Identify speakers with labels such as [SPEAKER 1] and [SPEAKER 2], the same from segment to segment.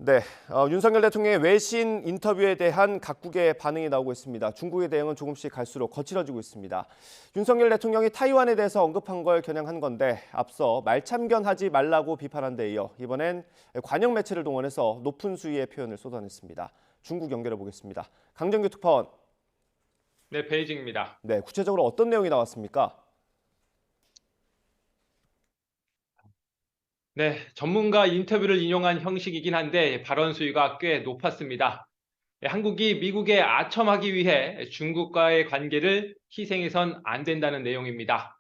[SPEAKER 1] 네, 윤석열 대통령의 외신 인터뷰에 대한 각국의 반응이 나오고 있습니다. 중국의 대응은 조금씩 갈수록 거칠어지고 있습니다. 윤석열 대통령이 타이완에 대해서 언급한 걸 겨냥한 건데 앞서 말참견하지 말라고 비판한 데 이어 이번엔 관영 매체를 동원해서 높은 수위의 표현을 쏟아냈습니다. 중국 연결해 보겠습니다. 강정규 특파원.
[SPEAKER 2] 네, 베이징입니다.
[SPEAKER 1] 네, 구체적으로 어떤 내용이 나왔습니까?
[SPEAKER 2] 네, 전문가 인터뷰를 인용한 형식이긴 한데 발언 수위가 꽤 높았습니다. 네, 한국이 미국에 아첨하기 위해 중국과의 관계를 희생해선 안 된다는 내용입니다.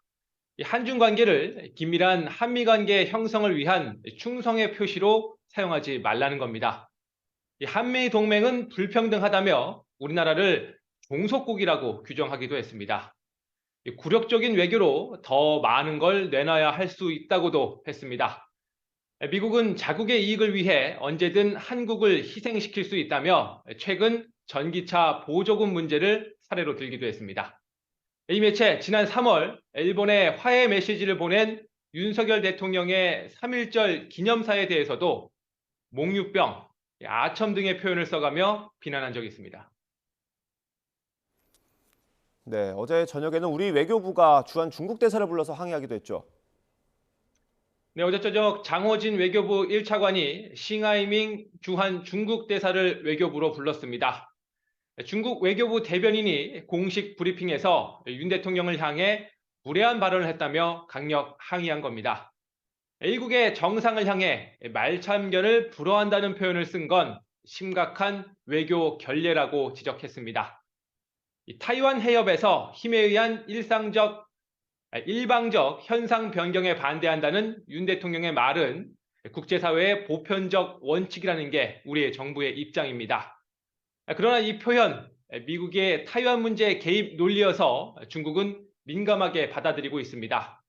[SPEAKER 2] 이 한중 관계를 긴밀한 한미 관계 형성을 위한 충성의 표시로 사용하지 말라는 겁니다. 이 한미 동맹은 불평등하다며 우리나라를 종속국이라고 규정하기도 했습니다. 이 굴욕적인 외교로 더 많은 걸 내놔야 할 수 있다고도 했습니다. 미국은 자국의 이익을 위해 언제든 한국을 희생시킬 수 있다며 최근 전기차 보조금 문제를 사례로 들기도 했습니다. 이 매체 지난 3월 일본에 화해 메시지를 보낸 윤석열 대통령의 3.1절 기념사에 대해서도 몽유병, 아첨 등의 표현을 써가며 비난한 적이 있습니다.
[SPEAKER 1] 네, 어제 저녁에는 우리 외교부가 주한 중국 대사를 불러서 항의하기도 했죠.
[SPEAKER 2] 네, 어제 저녁 장호진 외교부 1차관이 싱하이밍 주한 중국 대사를 외교부로 불렀습니다. 중국 외교부 대변인이 공식 브리핑에서 윤 대통령을 향해 무례한 발언을 했다며 강력 항의한 겁니다. 일국의 정상을 향해 말참견을 불허한다는 표현을 쓴 건 심각한 외교 결례라고 지적했습니다. 타이완 해협에서 힘에 의한 일방적 현상 변경에 반대한다는 윤 대통령의 말은 국제사회의 보편적 원칙이라는 게 우리의 정부의 입장입니다. 그러나 이 표현, 미국의 타이완 문제 개입 논리여서 중국은 민감하게 받아들이고 있습니다.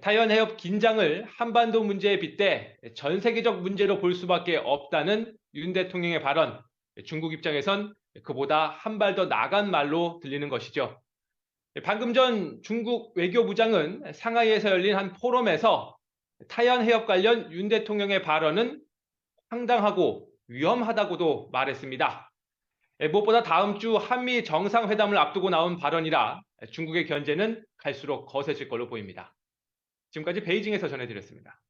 [SPEAKER 2] 타이완 해협 긴장을 한반도 문제에 빗대 전 세계적 문제로 볼 수밖에 없다는 윤 대통령의 발언, 중국 입장에선 그보다 한 발 더 나간 말로 들리는 것이죠. 방금 전 중국 외교부장은 상하이에서 열린 한 포럼에서 타이완 해협 관련 윤 대통령의 발언은 황당하고 위험하다고도 말했습니다. 무엇보다 다음 주 한미 정상회담을 앞두고 나온 발언이라 중국의 견제는 갈수록 거세질 걸로 보입니다. 지금까지 베이징에서 전해드렸습니다.